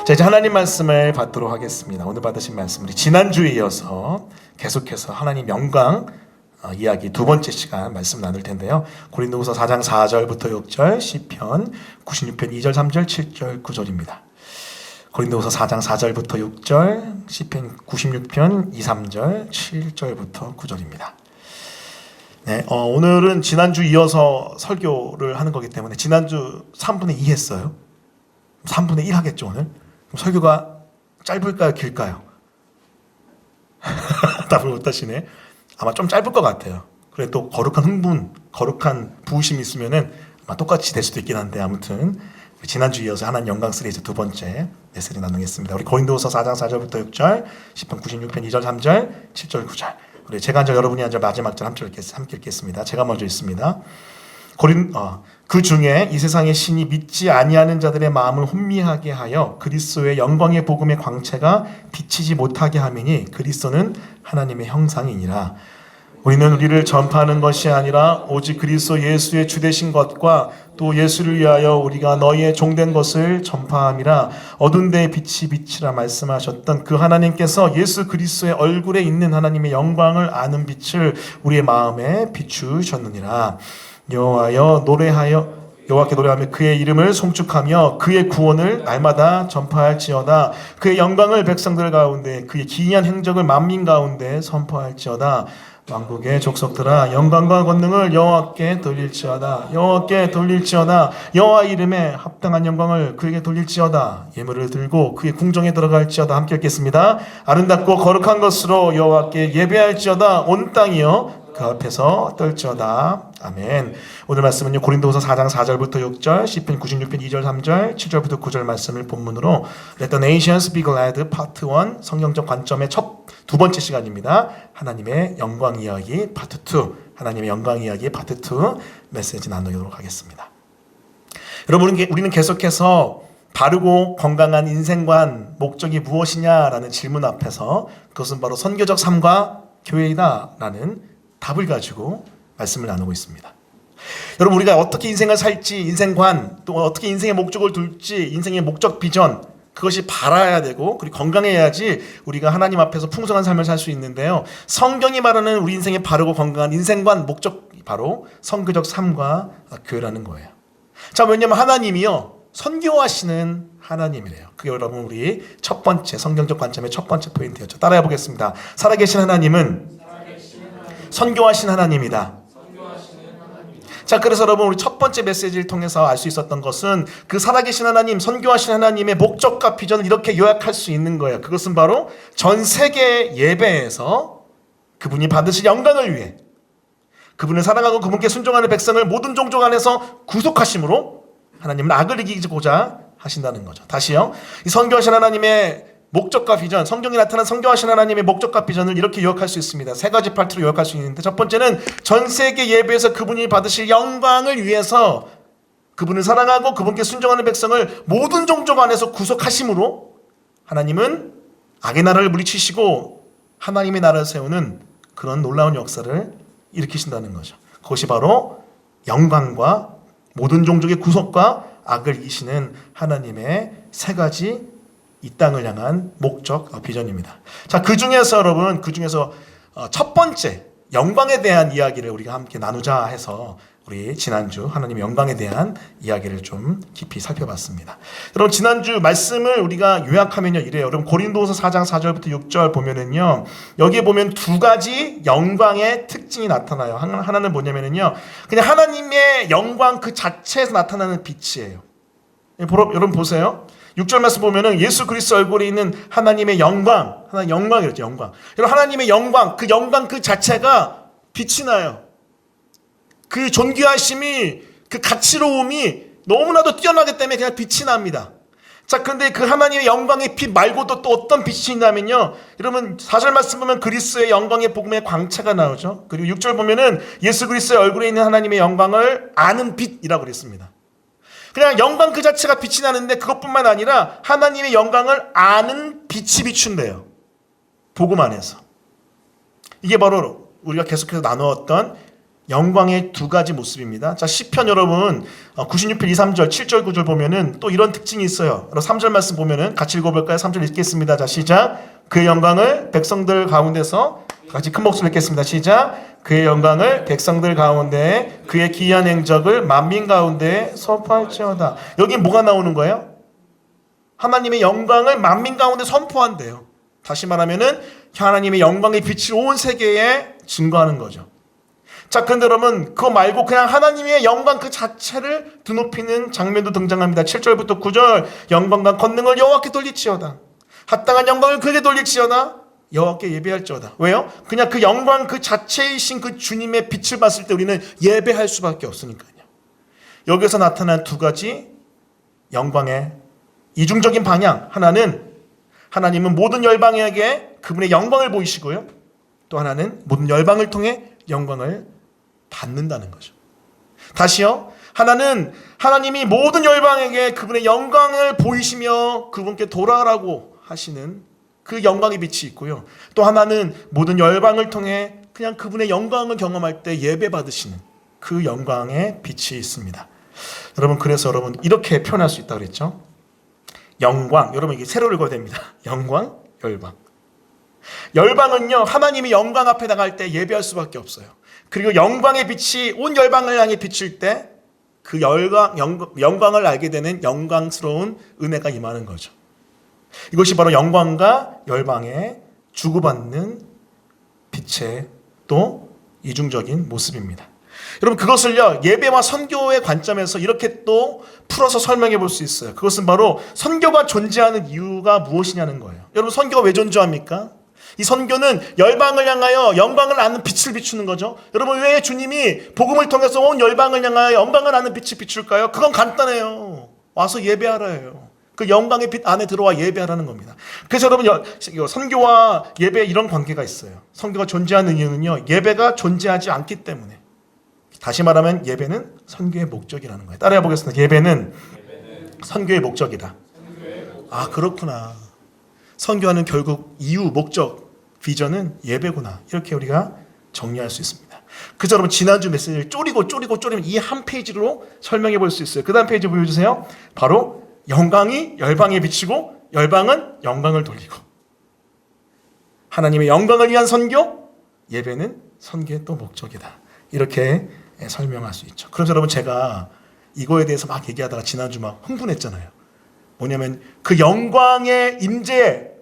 자, 이제 하나님 말씀을 받도록 하겠습니다. 오늘 받으신 말씀 우리 지난주에 이어서 계속해서 하나님 영광 이야기 두 번째 시간 말씀 나눌 텐데요. 고린도후서 4장 4절부터 6절, 시편 96편 2절, 3절, 7절, 9절입니다. 고린도후서 4장 4절부터 6절, 시편 96편 2, 3절, 7절부터 9절입니다. 네, 오늘은 지난주 이어서 설교를 하는 거기 때문에 지난주 3분의 2 했어요. 3분의 1 하겠죠 오늘? 그럼 설교가 짧을까요 길까요? 답을 못 하시네. 아마 좀 짧을 것 같아요. 그래 또 거룩한 흥분, 거룩한 부으심이 있으면은 아마 똑같이 될 수도 있긴 한데, 아무튼 지난주 이어서 하나님 영광 시리즈 두 번째 메시지 나누겠습니다. 우리 고린도후서 4장 4절부터 6절, 시편 96편 2절, 3절, 7절, 9절. 우리 제가 한 절, 여러분이 한 절, 마지막 절 함께 읽겠습니다. 제가 먼저 읽습니다. 그 중에 이 세상의 신이 믿지 아니하는 자들의 마음을 혼미하게 하여 그리스도의 영광의 복음의 광채가 비치지 못하게 하매니 그리스도는 하나님의 형상이니라. 우리는 우리를 전파하는 것이 아니라 오직 그리스도 예수의 주되신 것과 또 예수를 위하여 우리가 너희의 종된 것을 전파함이라. 어두운 데에 빛이 빛이라 말씀하셨던 그 하나님께서 예수 그리스도의 얼굴에 있는 하나님의 영광을 아는 빛을 우리의 마음에 비추셨느니라. 여호와께 노래하며 그의 이름을 송축하며 그의 구원을 날마다 전파할지어다. 그의 영광을 백성들 가운데 그의 기이한 행적을 만민 가운데 선포할지어다. 왕국의 족속들아 영광과 권능을 여호와께 돌릴지어다. 여호와께 돌릴지어다. 여호와 이름에 합당한 영광을 그에게 돌릴지어다. 예물을 들고 그의 궁정에 들어갈지어다. 함께 읽겠습니다. 아름답고 거룩한 것으로 여호와께 예배할지어다. 온 땅이여 그 앞에서 떨지어다. 아멘. 오늘 말씀은요, 고린도후서 4장 4절부터 6절, 시편 96편 2절, 3절, 7절부터 9절 말씀을 본문으로 Let the nations be glad 파트 1, 성경적 관점의 두 번째 시간입니다. 하나님의 영광 이야기 파트 2, 하나님의 영광 이야기 파트 2 메시지 나누도록 하겠습니다. 여러분, 우리는 계속해서 바르고 건강한 인생관 목적이 무엇이냐라는 질문 앞에서 그것은 바로 선교적 삶과 교회이다 라는 답을 가지고 말씀을 나누고 있습니다. 여러분, 우리가 어떻게 인생을 살지, 인생관, 또 어떻게 인생의 목적을 둘지, 인생의 목적 비전, 그것이 바라야 되고 그리고 건강해야지 우리가 하나님 앞에서 풍성한 삶을 살 수 있는데요. 성경이 말하는 우리 인생의 바르고 건강한 인생관, 목적이 바로 선교적 삶과 교회라는 거예요. 자, 왜냐하면 하나님이요, 선교하시는 하나님이래요. 그게 여러분 우리 첫 번째 성경적 관점의 첫 번째 포인트였죠. 따라해 보겠습니다. 살아계신 하나님은 선교하신 하나님이다. 자, 그래서 여러분 우리 첫 번째 메시지를 통해서 알 수 있었던 것은 그 살아계신 하나님, 선교하신 하나님의 목적과 비전을 이렇게 요약할 수 있는 거예요. 그것은 바로 전 세계 예배에서 그분이 받으실 영광을 위해 그분을 사랑하고 그분께 순종하는 백성을 모든 종족 안에서 구속하심으로 하나님은 악을 이기고자 하신다는 거죠. 다시요. 이 선교하신 하나님의 목적과 비전, 성경에 나타난 선교하신 하나님의 목적과 비전을 이렇게 요약할 수 있습니다. 세 가지 파트로 요약할 수 있는데, 첫 번째는 전 세계 예배에서 그분이 받으실 영광을 위해서 그분을 사랑하고 그분께 순종하는 백성을 모든 종족 안에서 구속하심으로 하나님은 악의 나라를 물리치시고 하나님의 나라를 세우는 그런 놀라운 역사를 일으키신다는 거죠. 그것이 바로 영광과 모든 종족의 구속과 악을 이기시는 하나님의 세 가지 이 땅을 향한 목적, 비전입니다. 자, 그 중에서 여러분, 그 중에서 첫 번째 영광에 대한 이야기를 우리가 함께 나누자 해서 우리 지난주 하나님의 영광에 대한 이야기를 좀 깊이 살펴봤습니다. 여러분, 지난주 말씀을 우리가 요약하면요 이래요. 여러분, 고린도후서 4장 4절부터 6절 보면은요, 여기에 보면 두 가지 영광의 특징이 나타나요. 하나는 뭐냐면은요, 그냥 하나님의 영광 그 자체에서 나타나는 빛이에요. 여러분 보세요. 6절 말씀 보면은 예수 그리스도 얼굴에 있는 하나님의 영광, 하나님 영광이랬죠, 영광. 여러분, 하나님의 영광 그 자체가 빛이 나요. 그 존귀하심이, 그 가치로움이 너무나도 뛰어나기 때문에 그냥 빛이 납니다. 자, 그런데 그 하나님의 영광의 빛 말고도 또 어떤 빛이 있냐면요, 여러분 4절 말씀 보면 그리스도의 영광의 복음의 광채가 나오죠. 그리고 6절 보면은 예수 그리스도의 얼굴에 있는 하나님의 영광을 아는 빛이라고 그랬습니다. 그냥 영광 그 자체가 빛이 나는데 그것뿐만 아니라 하나님의 영광을 아는 빛이 비춘대요. 복음 안에서. 이게 바로 우리가 계속해서 나누었던 영광의 두 가지 모습입니다. 자, 시편 여러분 96편 2, 3절, 7절, 9절 보면은 또 이런 특징이 있어요. 3절 말씀 보면은 같이 읽어볼까요? 3절 읽겠습니다. 자, 시작. 그의 영광을 백성들 가운데서 같이 큰 목소리로 읽겠습니다. 시작. 그의 영광을 백성들 가운데 그의 기이한 행적을 만민 가운데 선포할지어다. 여기 뭐가 나오는 거예요? 하나님의 영광을 만민 가운데 선포한대요. 다시 말하면은 하나님의 영광의 빛이 온 세계에 증거하는 거죠. 자, 그런데 여러분 그거 말고 그냥 하나님의 영광 그 자체를 드높이는 장면도 등장합니다. 7절부터 9절. 영광과 권능을 여호와께 돌릴지어다. 합당한 영광을 그에게 돌릴지어다. 여호와께 예배할지어다. 왜요? 그냥 그 영광 그 자체이신 그 주님의 빛을 봤을 때 우리는 예배할 수밖에 없으니까요. 여기서 나타난 두 가지 영광의 이중적인 방향. 하나는 하나님은 모든 열방에게 그분의 영광을 보이시고요. 또 하나는 모든 열방을 통해 영광을 받는다는 거죠. 다시요. 하나는 하나님이 모든 열방에게 그분의 영광을 보이시며 그분께 돌아가라고 하시는 그 영광의 빛이 있고요. 또 하나는 모든 열방을 통해 그냥 그분의 영광을 경험할 때 예배 받으시는 그 영광의 빛이 있습니다. 여러분 그래서 여러분 이렇게 표현할 수 있다고 그랬죠. 영광, 여러분 이게 세로 읽어야 됩니다. 영광, 열방. 열방은요 하나님이 영광 앞에 나갈 때 예배할 수밖에 없어요. 그리고 영광의 빛이 온 열방을 향해 비칠 때 그 영광을 알게 되는 영광스러운 은혜가 임하는 거죠. 이것이 바로 영광과 열방의 주고받는 빛의 또 이중적인 모습입니다. 여러분 그것을요 예배와 선교의 관점에서 이렇게 또 풀어서 설명해 볼 수 있어요. 그것은 바로 선교가 존재하는 이유가 무엇이냐는 거예요. 여러분 선교가 왜 존재합니까? 이 선교는 열방을 향하여 영광을 아는 빛을 비추는 거죠. 여러분 왜 주님이 복음을 통해서 온 열방을 향하여 영광을 아는 빛을 비출까요? 그건 간단해요. 와서 예배하라예요. 그 영광의 빛 안에 들어와 예배하라는 겁니다. 그래서 여러분 선교와 예배 이런 관계가 있어요. 선교가 존재하는 이유는요 예배가 존재하지 않기 때문에. 다시 말하면 예배는 선교의 목적이라는 거예요. 따라해 보겠습니다. 예배는 선교의 목적이다. 아 그렇구나. 선교하는 결국 이유, 목적, 비전은 예배구나. 이렇게 우리가 정리할 수 있습니다. 그래서 여러분 지난주 메시지를 쪼리면 이 한 페이지로 설명해 볼 수 있어요. 그 다음 페이지 보여주세요. 바로 영광이 열방에 비치고 열방은 영광을 돌리고 하나님의 영광을 위한 선교, 예배는 선교의 또 목적이다. 이렇게 설명할 수 있죠. 그래서 여러분 제가 이거에 대해서 막 얘기하다가 지난주 막 흥분했잖아요. 뭐냐면 그 영광의 임재에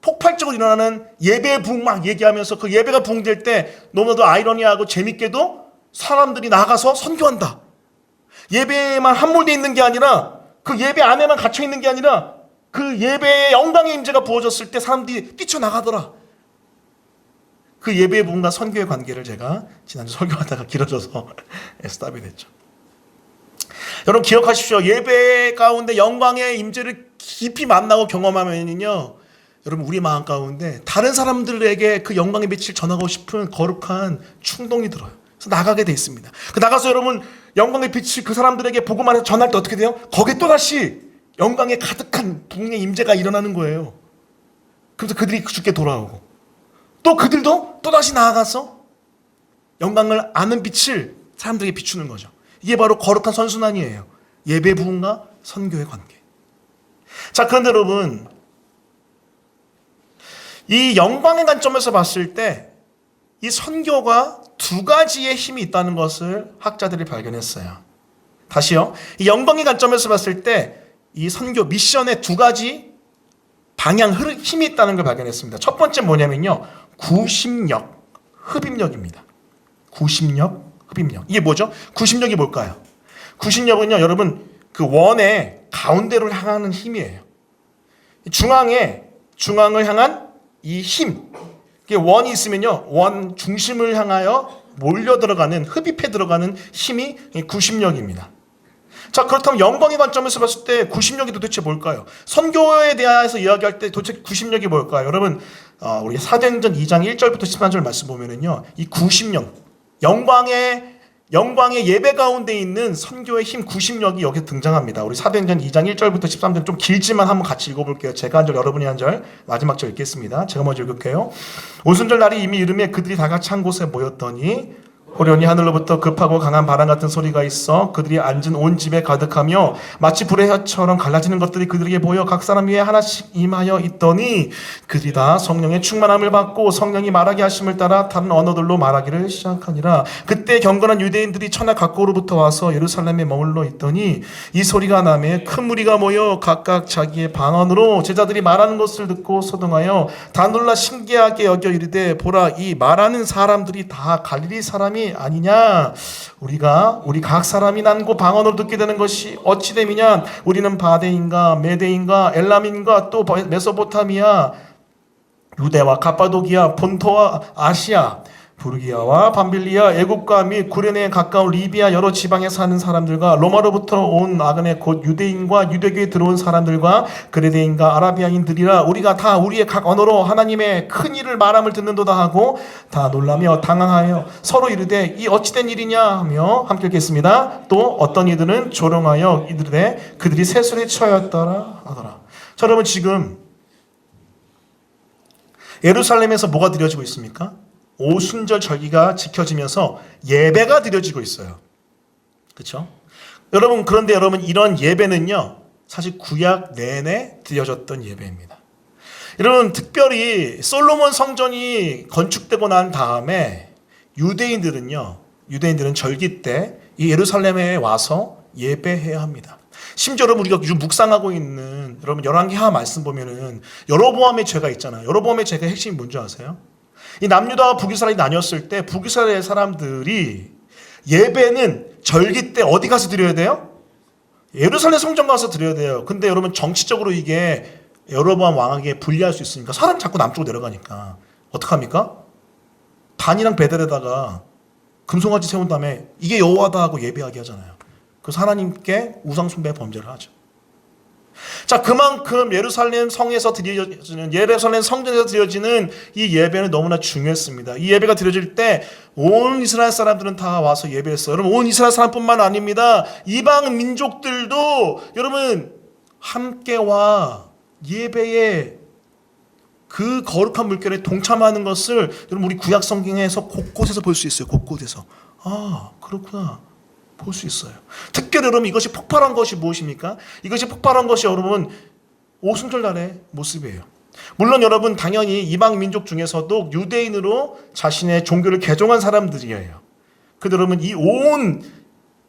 폭발적으로 일어나는 예배 부흥 막 얘기하면서 그 예배가 부흥될 때 너무나도 아이러니하고 재밌게도 사람들이 나가서 선교한다. 예배에만 함몰되어 있는 게 아니라 그 예배 안에만 갇혀 있는 게 아니라 그 예배의 영광의 임재가 부어졌을 때 사람들이 뛰쳐나가더라. 그 예배의 부흥과 선교의 관계를 제가 지난주 설교하다가 길어져서 스탑이 됐죠. 여러분 기억하십시오. 예배 가운데 영광의 임재를 깊이 만나고 경험하면요 여러분 우리 마음 가운데 다른 사람들에게 그 영광의 빛을 전하고 싶은 거룩한 충동이 들어요. 그래서 나가게 돼 있습니다. 나가서 여러분 영광의 빛을 그 사람들에게 보고만 전할 때 어떻게 돼요? 거기에 또다시 영광의 가득한 부흥의 임재가 일어나는 거예요. 그래서 그들이 주께 돌아오고 또 그들도 또다시 나아가서 영광을 아는 빛을 사람들에게 비추는 거죠. 이게 바로 거룩한 선순환이에요. 예배 부흥과 선교의 관계. 자, 그런데 여러분 이 영광의 관점에서 봤을 때 이 선교가 두 가지의 힘이 있다는 것을 학자들이 발견했어요. 다시요. 이 영광의 관점에서 봤을 때 이 선교 미션의 두 가지 방향 힘이 있다는 걸 발견했습니다. 첫 번째 뭐냐면요. 구심력, 흡입력입니다. 구심력, 흡입력. 이게 뭐죠? 구심력이 뭘까요? 구심력은요, 여러분 그 원의 가운데로 향하는 힘이에요. 중앙을 향한 이 힘. 이게 원이 있으면요, 원 중심을 향하여 몰려 들어가는 흡입해 들어가는 힘이 구심력입니다. 자, 그렇다면 영광의 관점에서 봤을 때 구심력이 도대체 뭘까요? 선교에 대해서 이야기할 때 도대체 구심력이 뭘까요? 여러분 우리 사도행전 2장 1절부터 13절 말씀 보면은요, 이 구심력, 영광의 예배 가운데 있는 선교의 힘 구심력이 여기 등장합니다. 우리 사도행전 2장 1절부터 13절 좀 길지만 한번 같이 읽어볼게요. 제가 한 절, 여러분이 한 절, 마지막 절 읽겠습니다. 제가 먼저 읽을게요. 오순절 날이 이미 이르매 그들이 다 같이 한 곳에 모였더니 호련히 하늘로부터 급하고 강한 바람 같은 소리가 있어 그들이 앉은 온 집에 가득하며 마치 불의 혀처럼 갈라지는 것들이 그들에게 보여 각 사람 위에 하나씩 임하여 있더니 그들이 다 성령의 충만함을 받고 성령이 말하게 하심을 따라 다른 언어들로 말하기를 시작하니라. 그때 경건한 유대인들이 천하 각국으로부터 와서 예루살렘에 머물러 있더니 이 소리가 나매 큰 무리가 모여 각각 자기의 방언으로 제자들이 말하는 것을 듣고 소동하여 다 놀라 신기하게 여겨 이르되 보라 이 말하는 사람들이 다 갈릴리 사람이 아니냐. 우리 각 사람이 난고 방언으로 듣게 되는 것이 어찌 됨이냐. 우리는 바데인가 메데인가 엘람인가 또 메소포타미아 유대와 갑바도기아 본토와 아시아 부르기아와 밤빌리아 애국과 및 구레네에 가까운 리비아 여러 지방에 사는 사람들과 로마로부터 온 나그네 곧 유대인과 유대교에 들어온 사람들과 그레데인과 아라비아인들이라 우리가 다 우리의 각 언어로 하나님의 큰 일을 말함을 듣는도다 하고 다 놀라며 당황하여 서로 이르되 이 어찌된 일이냐 하며 함께 읽겠습니다. 또 어떤 이들은 조롱하여 이르되 그들이 세술에 처하였더라 하더라. 자, 여러분 지금 예루살렘에서 뭐가 드려지고 있습니까? 오순절 절기가 지켜지면서 예배가 드려지고 있어요. 그렇죠? 여러분 그런데 여러분 이런 예배는요 사실 구약 내내 드려졌던 예배입니다. 여러분 특별히 솔로몬 성전이 건축되고 난 다음에 유대인들은 절기 때 이 예루살렘에 와서 예배해야 합니다. 심지어 여러분 우리가 요즘 묵상하고 있는 여러분 열왕기하 말씀 보면은 여로보암의 죄가 있잖아요. 여로보암의 죄가 핵심이 뭔지 아세요? 이 남유다와 북이스라엘이 나뉘었을 때 북이스라엘 사람들이 예배는 절기 때 어디 가서 드려야 돼요? 예루살렘 성전 가서 드려야 돼요. 근데 여러분 정치적으로 이게 여로보암 왕에게 불리할 수 있으니까 사람이 자꾸 남쪽으로 내려가니까 어떡합니까? 단이랑 베델에다가 금송아지 세운 다음에 이게 여호와다 하고 예배하게 하잖아요. 그래서 하나님께 우상 숭배 범죄를 하죠. 자, 그만큼 예루살렘 성에서 드려지는 예루살렘 성전에서 드려지는 이 예배는 너무나 중요했습니다. 이 예배가 드려질 때 온 이스라엘 사람들은 다 와서 예배했어요. 여러분 온 이스라엘 사람뿐만 아닙니다. 이방 민족들도 여러분 함께 와 예배에 그 거룩한 물결에 동참하는 것을 여러분 우리 구약 성경에서 곳곳에서 볼 수 있어요. 곳곳에서. 아, 그렇구나. 볼 수 있어요. 특별히 여러분 이것이 폭발한 것이 무엇입니까? 이것이 폭발한 것이 여러분 오순절 날의 모습이에요. 물론 여러분 당연히 이방 민족 중에서도 유대인으로 자신의 종교를 개종한 사람들이에요. 그런데 여러분 이 온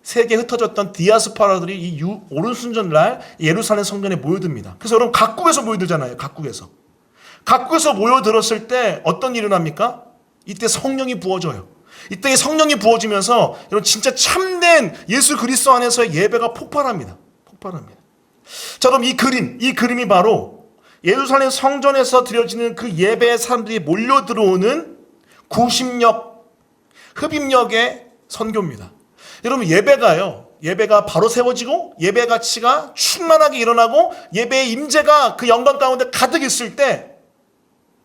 세계에 흩어졌던 디아스포라들이 이 오순절 날 예루살렘 성전에 모여듭니다. 그래서 여러분 각국에서 모여들잖아요. 각국에서 모여들었을 때 어떤 일이 일어납니까? 이때 성령이 부어져요. 이때 성령이 부어지면서 여러분 진짜 참된 예수 그리스도 안에서의 예배가 폭발합니다. 자, 그럼 이 그림이 바로 예루살렘 성전에서 드려지는 그 예배의 사람들이 몰려 들어오는 구심역, 흡입력의 선교입니다. 여러분 예배가 바로 세워지고 예배 가치가 충만하게 일어나고 예배의 임재가 그 영광 가운데 가득 있을 때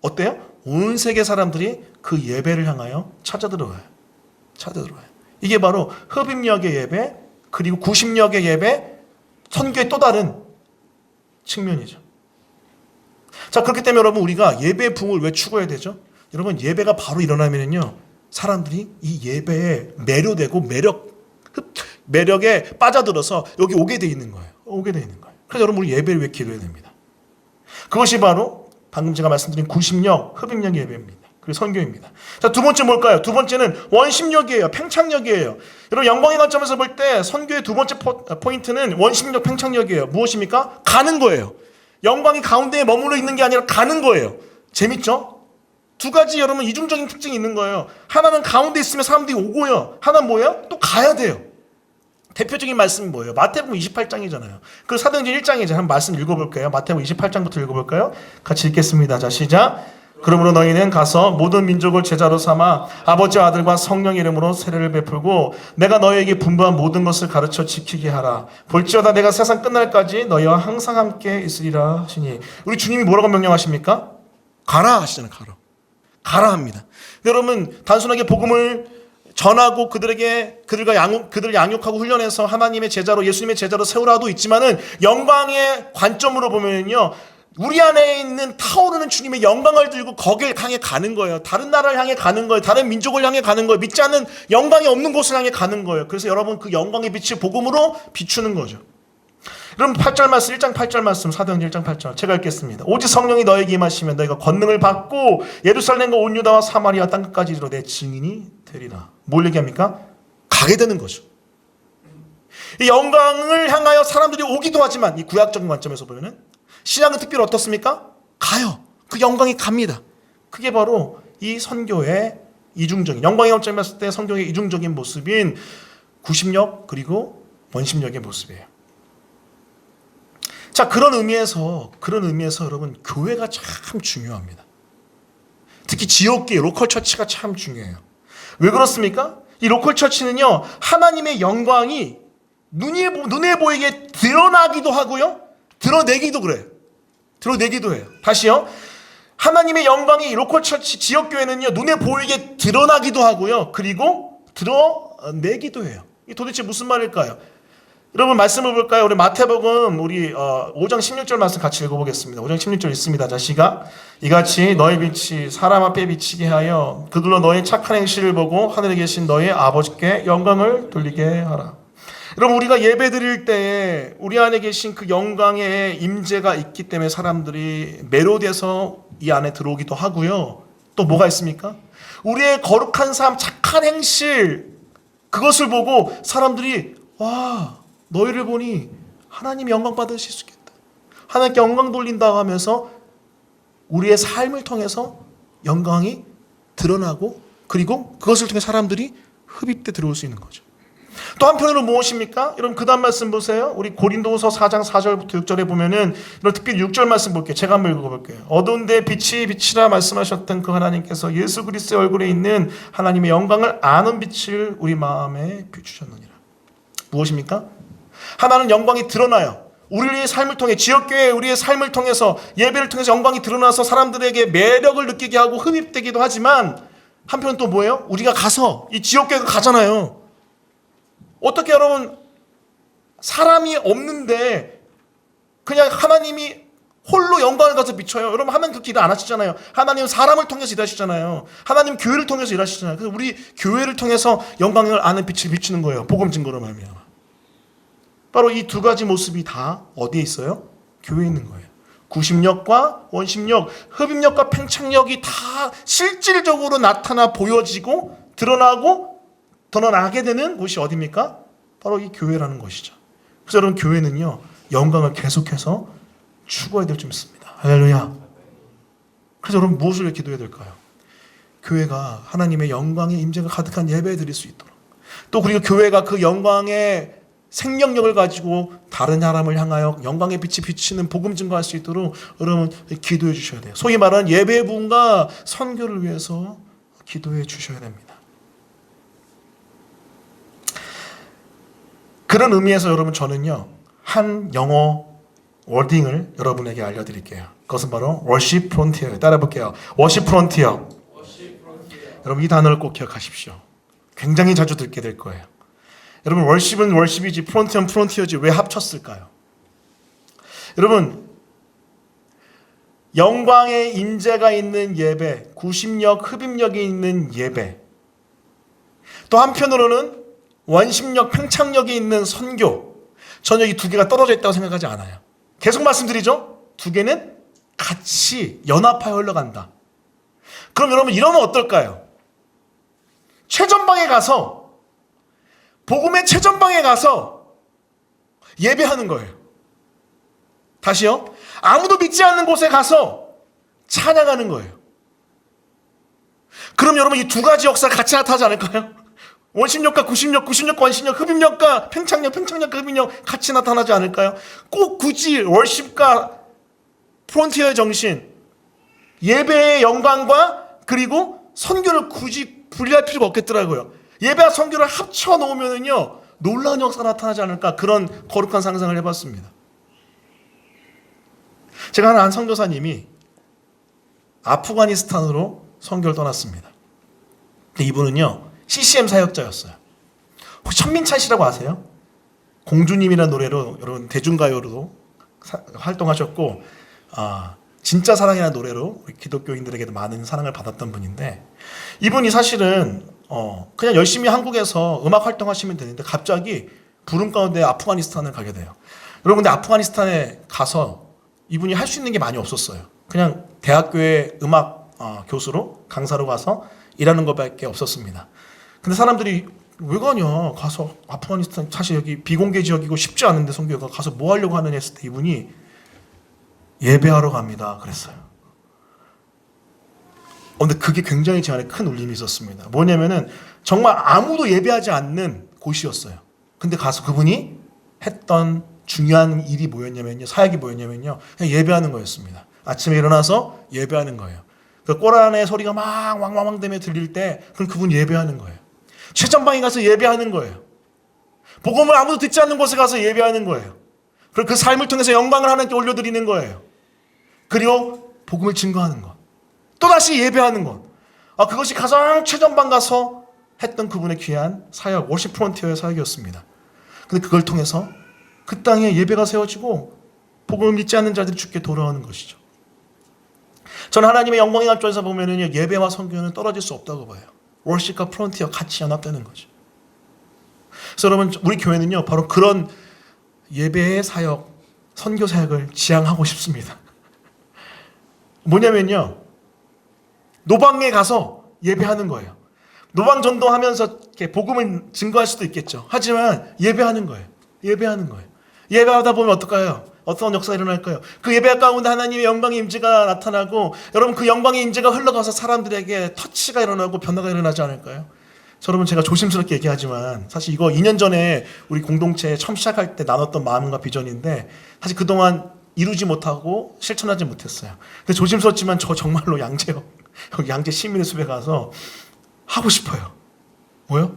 어때요? 온 세계 사람들이 그 예배를 향하여 찾아 들어와요. 이게 바로 흡입력의 예배, 그리고 구심력의 예배, 선교의 또 다른 측면이죠. 자, 그렇기 때문에 여러분 우리가 예배의 부흥을 왜 추구해야 되죠? 여러분 예배가 바로 일어나면요 사람들이 이 예배에 매료되고 매력에 빠져들어서 여기 오게 돼 있는 거예요. 그래서 여러분 우리 예배를 왜 기도해야 됩니다. 그것이 바로 방금 제가 말씀드린 구심력, 흡입력 예배입니다. 그리고 선교입니다. 자, 두 번째 뭘까요? 두 번째는 원심력이에요. 팽창력이에요. 여러분 영광의 관점에서 볼 때 선교의 두 번째 포인트는 원심력, 팽창력이에요. 무엇입니까? 가는 거예요. 영광이 가운데에 머물러 있는 게 아니라 가는 거예요. 재밌죠? 두 가지 여러분 이중적인 특징이 있는 거예요. 하나는 가운데 있으면 사람들이 오고요. 하나는 뭐예요? 또 가야 돼요. 대표적인 말씀이 뭐예요? 마태복음 28장이잖아요. 그 사도행전 1장이죠. 한번 말씀 읽어볼까요? 마태복음 28장부터 읽어볼까요? 같이 읽겠습니다. 자, 시작. 그러므로 너희는 가서 모든 민족을 제자로 삼아 아버지와 아들과 성령 이름으로 세례를 베풀고 내가 너희에게 분부한 모든 것을 가르쳐 지키게 하라. 볼지어다 내가 세상 끝날까지 너희와 항상 함께 있으리라 하시니. 우리 주님이 뭐라고 명령하십니까? 가라 하시잖아요. 가라 합니다. 여러분 단순하게 복음을 전하고 그들을 양육하고 훈련해서 하나님의 제자로 예수님의 제자로 세우라도 있지만은 영광의 관점으로 보면요 우리 안에 있는 타오르는 주님의 영광을 들고 거길 향해 가는 거예요. 다른 나라를 향해 가는 거예요. 다른 민족을 향해 가는 거예요. 믿지 않는 영광이 없는 곳을 향해 가는 거예요. 그래서 여러분 그 영광의 빛을 복음으로 비추는 거죠. 여러분 8절 말씀 1장 8절 말씀 사도행전 1장 8절 제가 읽겠습니다. 오직 성령이 너에게 임하시면 너희가 권능을 받고 예루살렘과 온 유다와 사마리아 땅끝까지 이르러 내 증인이 되리라. 뭘 얘기합니까? 가게 되는 거죠. 이 영광을 향하여 사람들이 오기도 하지만 이 구약적인 관점에서 보면은 신앙은 특별히 어떻습니까? 가요. 그 영광이 갑니다. 그게 바로 이 선교의 이중적인 영광의 관점에 봤을 때 선교의 이중적인 모습인 구심력 그리고 원심력의 모습이에요. 자, 그런 의미에서 여러분 교회가 참 중요합니다. 특히 지역교회 로컬 처치가 참 중요해요. 왜 그렇습니까? 이 로컬 처치는요 하나님의 영광이 눈에 보이게 드러나기도 하고요 드러내기도 그래요. 드러내기도 해요. 다시요. 하나님의 영광이 로컬 처치 지역교회는요 눈에 보이게 드러나기도 하고요 그리고 드러내기도 해요. 이 도대체 무슨 말일까요? 여러분 말씀을 볼까요? 우리 마태복음 우리 5장 16절 말씀 같이 읽어보겠습니다. 5장 16절 있습니다. 자, 시각. 이같이 너의 빛이 사람 앞에 비치게 하여 그들로 너의 착한 행실을 보고 하늘에 계신 너의 아버지께 영광을 돌리게 하라. 여러분 우리가 예배 드릴 때에 우리 안에 계신 그 영광의 임재가 있기 때문에 사람들이 매료돼서 이 안에 들어오기도 하고요. 또 뭐가 있습니까? 우리의 거룩한 삶, 착한 행실 그것을 보고 사람들이 와 너희를 보니 하나님 영광 받으실 수 있겠다. 하나님께 영광 돌린다고 하면서 우리의 삶을 통해서 영광이 드러나고 그리고 그것을 통해 사람들이 흡입돼 들어올 수 있는 거죠. 또 한편으로 무엇입니까? 여러분 그 다음 말씀 보세요. 우리 고린도후서 4장 4절부터 6절에 보면은 특별히 6절 말씀 볼게요. 제가 한번 읽어볼게요. 어두운 데 빛이 비치라 말씀하셨던 그 하나님께서 예수 그리스도의 얼굴에 있는 하나님의 영광을 아는 빛을 우리 마음에 비추셨느니라. 무엇입니까? 하나는 영광이 드러나요. 우리의 삶을 통해 지역교회 우리의 삶을 통해서 예배를 통해서 영광이 드러나서 사람들에게 매력을 느끼게 하고 흡입되기도 하지만 한편은 또 뭐예요? 우리가 가서 이 지역교회가 가잖아요. 어떻게 여러분 사람이 없는데 그냥 하나님이 홀로 영광을 가서 비춰요. 여러분 하나님 그렇게 일 안 하시잖아요. 하나님은 사람을 통해서 일하시잖아요. 하나님 교회를 통해서 일하시잖아요. 그래서 우리 교회를 통해서 영광을 아는 빛을 비추는 거예요. 복음 증거로 말미암아. 바로 이 두 가지 모습이 다 어디에 있어요? 교회에 있는 거예요. 구심력과 원심력, 흡입력과 팽창력이 다 실질적으로 나타나 보여지고 드러나고 드러나게 되는 곳이 어디입니까? 바로 이 교회라는 것이죠. 그래서 여러분 교회는요 영광을 계속해서 추구해야 될 줄 믿습니다. 할렐루야. 그래서 여러분 무엇을 기도해야 될까요? 교회가 하나님의 영광의 임재가 가득한 예배 드릴 수 있도록 또 그리고 교회가 그 영광의 생명력을 가지고 다른 사람을 향하여 영광의 빛이 비치는 복음 증거할 수 있도록 여러분 기도해 주셔야 돼요. 소위 말하는 예배 부흥과 선교를 위해서 기도해 주셔야 됩니다. 그런 의미에서 여러분 저는요 한 영어 워딩을 여러분에게 알려드릴게요. 그것은 바로 worship frontier예요. 따라해볼게요. worship frontier. 여러분 이 단어를 꼭 기억하십시오. 굉장히 자주 듣게 될 거예요. 여러분 worship은 worship이지 frontier는 frontier지 왜 합쳤을까요? 여러분 영광의 임재가 있는 예배, 구심력, 흡입력이 있는 예배 또 한편으로는 원심력, 팽창력이 있는 선교 전혀 이 두 개가 떨어져 있다고 생각하지 않아요. 계속 말씀드리죠. 두 개는 같이 연합하여 흘러간다. 그럼 여러분 이러면 어떨까요? 최전방에 가서 복음의 최전방에 가서 예배하는 거예요. 다시요. 아무도 믿지 않는 곳에 가서 찬양하는 거예요. 그럼 여러분 이 두 가지 역사가 같이 나타나지 않을까요? 원심력과 구심력, 구심력과 원심력, 흡입력과 팽창력, 팽창력과 흡입력 같이 나타나지 않을까요? 꼭 굳이 월십과 프론티어의 정신, 예배의 영광과 그리고 선교를 굳이 분리할 필요가 없겠더라고요. 예배와 선교를 합쳐 놓으면은요 놀라운 역사가 나타나지 않을까 그런 거룩한 상상을 해봤습니다. 제가 아는 한 선교사님이 아프가니스탄으로 선교를 떠났습니다. 근데 이분은요 CCM 사역자였어요. 혹시 천민찬 씨라고 아세요? 공주님이라는 노래로 여러분 대중가요로도 활동하셨고 진짜 사랑이라는 노래로 우리 기독교인들에게도 많은 사랑을 받았던 분인데, 이분이 사실은 그냥 열심히 한국에서 음악 활동하시면 되는데 갑자기 부름 가운데 아프가니스탄을 가게 돼요. 여러분, 근데 아프가니스탄에 가서 이분이 할 수 있는 게 많이 없었어요. 그냥 대학교에 음악 교수로 강사로 가서 일하는 것밖에 없었습니다. 근데 사람들이 왜 가냐, 가서 아프가니스탄 사실 여기 비공개 지역이고 쉽지 않은데 선교가 가서 뭐 하려고 하느냐 했을 때 이분이 예배하러 갑니다 그랬어요. 근데 그게 굉장히 제 안에 큰 울림이 있었습니다. 뭐냐면은 정말 아무도 예배하지 않는 곳이었어요. 근데 가서 그분이 했던 중요한 일이 뭐였냐면요, 사역이 뭐였냐면요, 그냥 예배하는 거였습니다. 아침에 일어나서 예배하는 거예요. 그 꼬란의 소리가 막 왕왕왕 되며 들릴 때 그럼 그분 예배하는 거예요. 최전방에 가서 예배하는 거예요. 복음을 아무도 듣지 않는 곳에 가서 예배하는 거예요. 그리고 그 삶을 통해서 영광을 하나님께 올려드리는 거예요. 그리고 복음을 증거하는 것, 또다시 예배하는 것, 그것이 가장 최전방 가서 했던 그분의 귀한 사역, 워십 프론티어의 사역이었습니다. 근데 그걸 통해서 그 땅에 예배가 세워지고 복음을 믿지 않는 자들이 주께 돌아오는 것이죠. 저는 하나님의 영광의 관점에서 보면은 예배와 선교는 떨어질 수 없다고 봐요. 워십과 프론티어 같이 연합되는 거죠. 그래서 여러분, 우리 교회는요 바로 그런 예배의 사역, 선교 사역을 지향하고 싶습니다. 뭐냐면요, 노방에 가서 예배하는 거예요. 노방 전도하면서 이렇게 복음을 증거할 수도 있겠죠. 하지만 예배하는 거예요. 예배하는 거예요. 예배하다 보면 어떨까요? 어떤 역사가 일어날까요? 그 예배 가운데 하나님의 영광의 임재가 나타나고, 여러분 그 영광의 임재가 흘러가서 사람들에게 터치가 일어나고 변화가 일어나지 않을까요? 여러분, 제가 조심스럽게 얘기하지만 사실 이거 2년 전에 우리 공동체 처음 시작할 때 나눴던 마음과 비전인데 사실 그동안 이루지 못하고 실천하지 못했어요. 근데 조심스럽지만 저 정말로 양재요, 여기 양재 시민의 숲에 가서 하고 싶어요. 뭐요?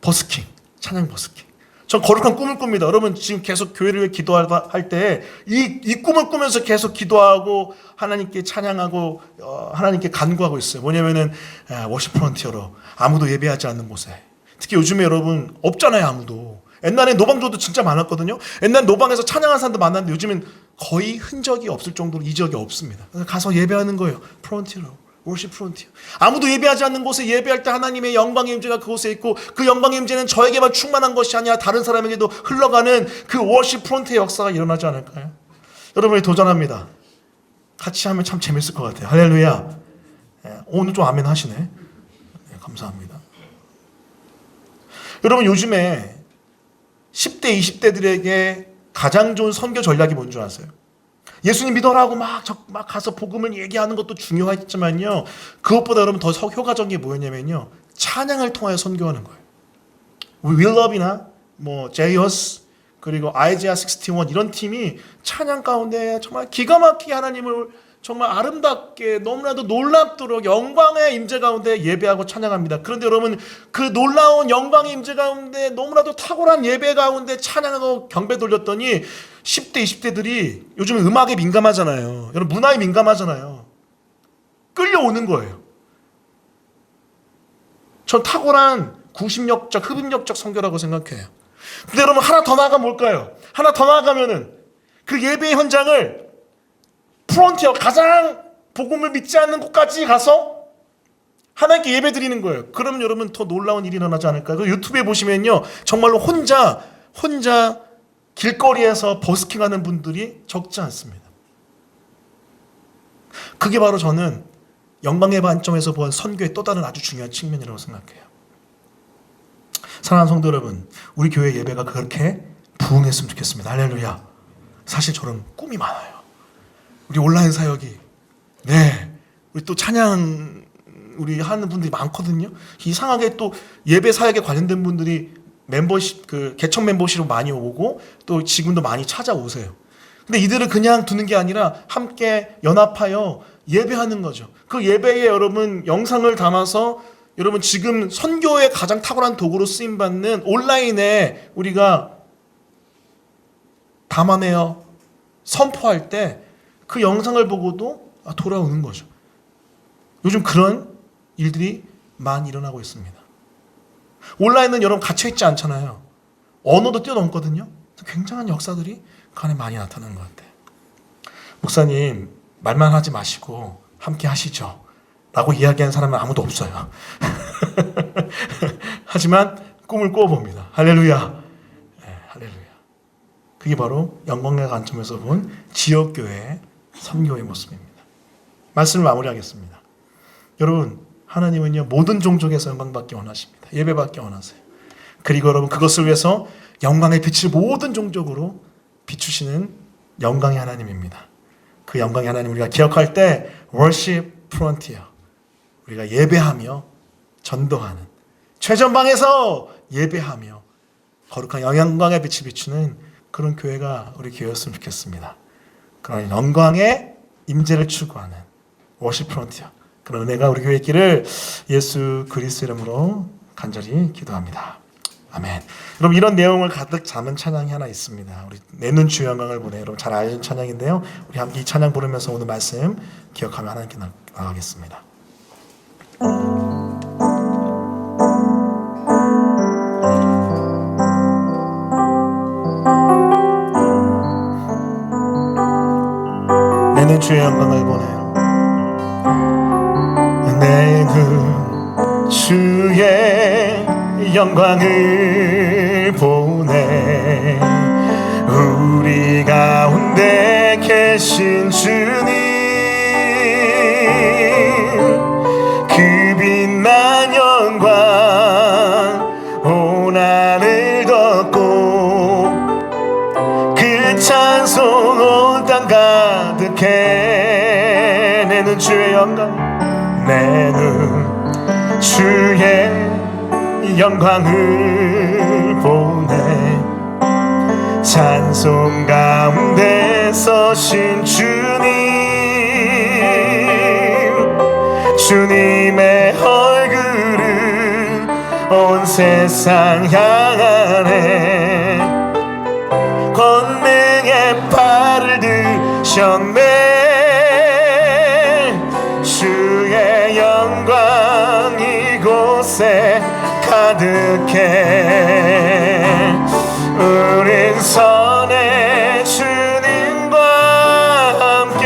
버스킹, 찬양 버스킹. 전 거룩한 꿈을 꿉니다. 여러분, 지금 계속 교회를 위해 기도할 때 이 꿈을 꾸면서 계속 기도하고 하나님께 찬양하고 하나님께 간구하고 있어요. 뭐냐면은 워십 프론티어로 아무도 예배하지 않는 곳에, 특히 요즘에 여러분 없잖아요, 아무도. 옛날에 노방조도 진짜 많았거든요. 옛날 노방에서 찬양하는 사람도 많았는데 요즘엔 거의 흔적이 없을 정도로 이적이 없습니다. 그래서 가서 예배하는 거예요. 프론티어로. 워십 프론티어. 아무도 예배하지 않는 곳에 예배할 때 하나님의 영광의 임재가 그곳에 있고, 그 영광의 임재는 저에게만 충만한 것이 아니라 다른 사람에게도 흘러가는 그 워십 프론티어 역사가 일어나지 않을까요? 여러분이 도전합니다. 같이 하면 참 재밌을 것 같아요. 할렐루야. 오늘 좀 아멘 하시네. 감사합니다. 여러분, 요즘에 10대, 20대들에게 가장 좋은 선교 전략이 뭔 줄 아세요? 예수님 믿어라고 막 가서 복음을 얘기하는 것도 중요하지만요, 그것보다 여러분 더 효과적인 게 뭐였냐면요, 찬양을 통하여 선교하는 거예요. 윌럽이나 뭐 제이어스, 그리고 아이제아 61 이런 팀이 찬양 가운데 정말 기가 막히게 하나님을 정말 아름답게 너무나도 놀랍도록 영광의 임재 가운데 예배하고 찬양합니다. 그런데 여러분, 그 놀라운 영광의 임재 가운데 너무나도 탁월한 예배 가운데 찬양하고 경배 돌렸더니 10대, 20대들이 요즘 음악에 민감하잖아요. 여러분, 문화에 민감하잖아요. 끌려오는 거예요. 전 탁월한 구심력적, 흡입력적 선교라고 생각해요. 근데 여러분, 하나 더 나아가면 뭘까요? 하나 더 나아가면은 그 예배의 현장을 프론티어, 가장 복음을 믿지 않는 곳까지 가서 하나님께 예배 드리는 거예요. 그러면 여러분 더 놀라운 일이 일어나지 않을까요? 유튜브에 보시면요, 정말로 혼자 길거리에서 버스킹하는 분들이 적지 않습니다. 그게 바로 저는 영광의 관점에서 본 선교의 또 다른 아주 중요한 측면이라고 생각해요. 사랑하는 성도 여러분, 우리 교회 예배가 그렇게 부흥했으면 좋겠습니다. 할렐루야. 사실 저는 꿈이 많아요. 우리 온라인 사역이, 우리 또 찬양 우리 하는 분들이 많거든요. 이상하게 또 예배 사역에 관련된 분들이 멤버십, 그 개척 멤버십으로 많이 오고 또 지금도 많이 찾아오세요. 근데 이들을 그냥 두는 게 아니라 함께 연합하여 예배하는 거죠. 그 예배에 여러분 영상을 담아서 여러분 지금 선교의 가장 탁월한 도구로 쓰임받는 온라인에 우리가 담아내어 선포할 때 그 영상을 보고도 돌아오는 거죠. 요즘 그런 일들이 많이 일어나고 있습니다. 온라인은 여러분 갇혀있지 않잖아요. 언어도 뛰어넘거든요. 굉장한 역사들이 그 안에 많이 나타나는 것 같아요. 목사님 말만 하지 마시고 함께 하시죠 라고 이야기하는 사람은 아무도 없어요. 하지만 꿈을 꿔봅니다. 할렐루야. 네, 할렐루야. 그게 바로 영광의 관점에서 본 지역교회 선교의 모습입니다. 말씀을 마무리하겠습니다. 여러분, 하나님은요 모든 종족에서 영광받기 원하십니다. 예배받기 원하세요. 그리고 여러분, 그것을 위해서 영광의 빛을 모든 종족으로 비추시는 영광의 하나님입니다. 그 영광의 하나님 우리가 기억할 때 worship frontier, 우리가 예배하며 전도하는, 최전방에서 예배하며 거룩한 영광의 빛을 비추는 그런 교회가 우리 교회였으면 좋겠습니다. 그런 영광의 임재를 추구하는 워십 프론티어, 그런 은혜가 우리 교회에 있기를 예수 그리스도 이름으로 간절히 기도합니다. 아멘. 여러분, 이런 내용을 가득 담은 찬양이 하나 있습니다. 우리 내 눈 주의 영광을 보내, 여러분 잘 아시는 찬양인데요. 우리 함께 이 찬양 부르면서 오늘 말씀 기억하며 하나님께 나가겠습니다. 내 눈 주의 영광을 보내요. 내 눈 주의 영광을 보내, 우리 가운데 계신 주님, 그 빛난 영광 온 하늘 덮고, 그 찬송 온 땅 가득해. 내 눈 주의 영광, 내 눈 주의 영광을 보내, 찬송 가운데 서신 주님, 주님의 얼굴은 온 세상 향하네, 권능의 팔을 드셨네. 주의 영광 이곳에 가득해. 우린 선의 주님과 함께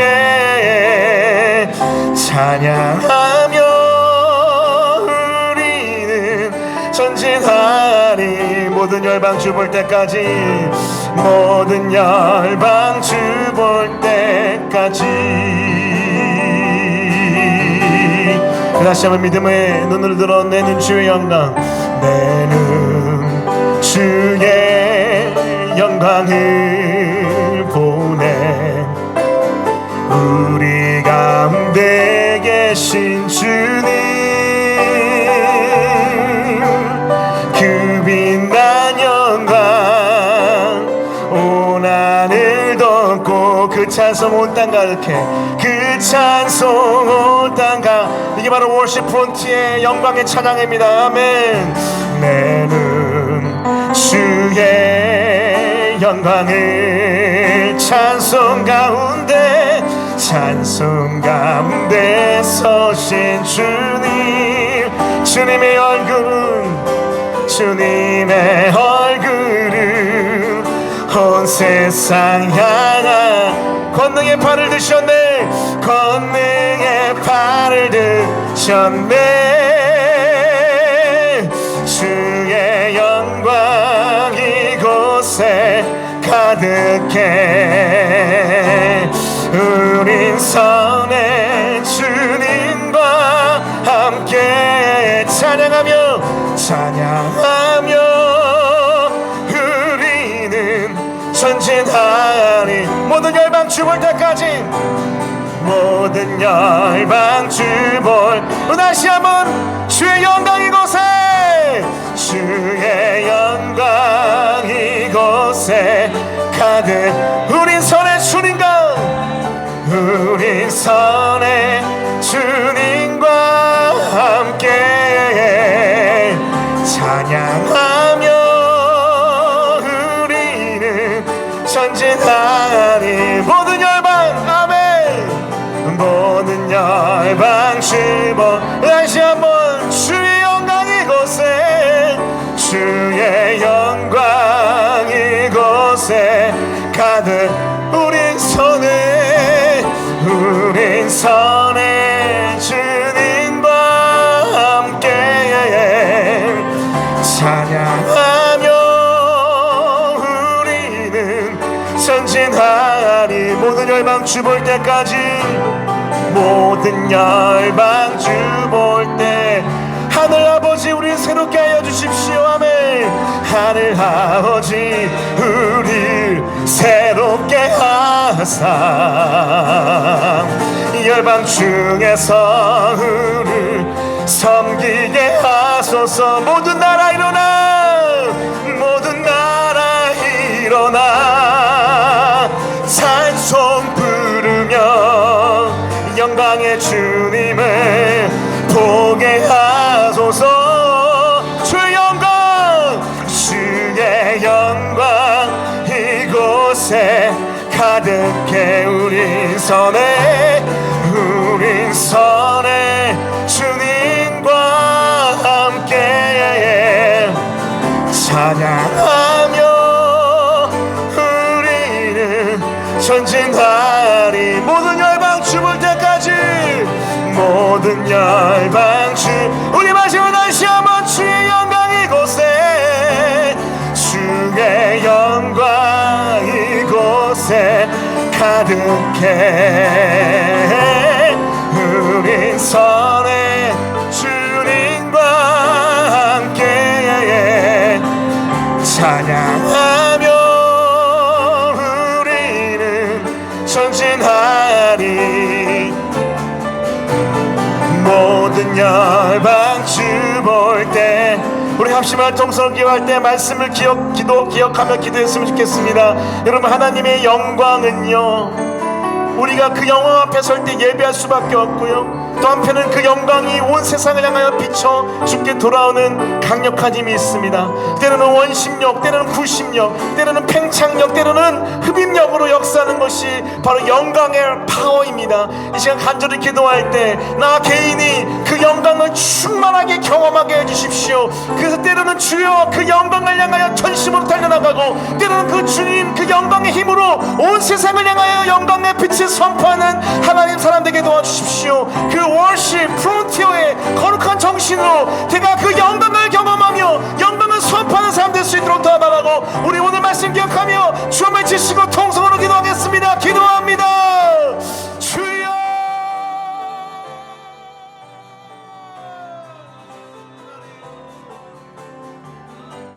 찬양하며 우리는 전진하리. 모든 열방 주 볼 때까지, 모든 열방 주 볼 때까지. 다시 한번 믿음의 눈을 들어 내 눈 주의 영광, 내 눈 주의 영광을 보내, 우리 가운데 계신 주님, 그 빛난 영광 온 하늘 덮고, 그 찬송 온 땅 가득해. 그 찬송 온 땅 가. 이게 바로 워십 프론티의 영광의 찬양입니다. 아멘. 내 눈 주의 영광을 찬송 가운데, 찬송 가운데 서신 주님, 주님의 얼굴은, 주님의 얼굴은 온 세상 향한, 권능의 팔을 드셨네, 권능의 팔을 드셨네. 주의 영광 이곳에 가득해. 우린 선의 주님과 함께 찬양하며, 찬양하며 우리는 전진하리. 모든 열방 주 볼 때까지, 모든 열방 주 볼. 다시 한번 주의 영광 이곳에, 주의 영광 이곳에 가득. 우린 선의 주님과, 우린 선의 주님과 함께 찬양하며 우리는 전진하리. 모든 열방, 아멘. 모든 열방 주보. 다시 한번 주의 영광 이곳에, 주의 영광 이곳에 가득. 우린 선의 열방 주 볼 때까지 모든 열방 주 볼 때 하늘 아버지 우리 새롭게 하여 주십시오. 아멘. 하늘 아버지 우리 새롭게 하사 열방 중에서 우리 섬기게 하소서. 모든 나라 일어나, 모든 나라 일어나 찬송 부르며 영광의 주님을 보게 하소서. 주의 영광, 주의 영광 이곳에 가득해. 우린 선에, 우린 선에 주님과 함께 찬양하며 우리는 전진하리. 모든 열방 주 볼 때까지, 모든 열방 주. 우리 마지막 다시 한번 주의 영광 이곳에, 주의 영광 이곳에 가득해. 우린 선에 주님과 함께 찬양하며 우리는 전진하리. 모든 열방 주 볼 때 우리 합심할 통성을 기도할 때 말씀을 기억하며 기도했으면 좋겠습니다. 여러분, 하나님의 영광은요 우리가 그 영광 앞에 설 때 예배할 수밖에 없고요, 또 한편은 그 영광이 온 세상을 향하여 비춰 주께 돌아오는 강력한 힘이 있습니다. 때로는 원심력, 때로는 구심력, 때로는 팽창력, 때로는 흡입력으로 역사하는 것이 바로 영광의 파워입니다. 이 시간 간절히 기도할 때 나 개인이 그 영광을 충만하게 경험하게 해주십시오. 그래서 때로는 주여 그 영광을 향하여 전심으로 달려나가고, 때로는 그 주님 그 영광의 힘으로 온 세상을 향하여 영광의 빛을 선포하는 하나님 사람 되게 도와주십시오. 그 월십 프론티어의 거룩한 정신으로 제가 그 영광을 경험하며 영광을 선포하는 사람 될 수 있도록 도와달라고 우리 오늘 말씀 기억하며 주님을 지시고 통성으로 기도하겠습니다. 기도합니다.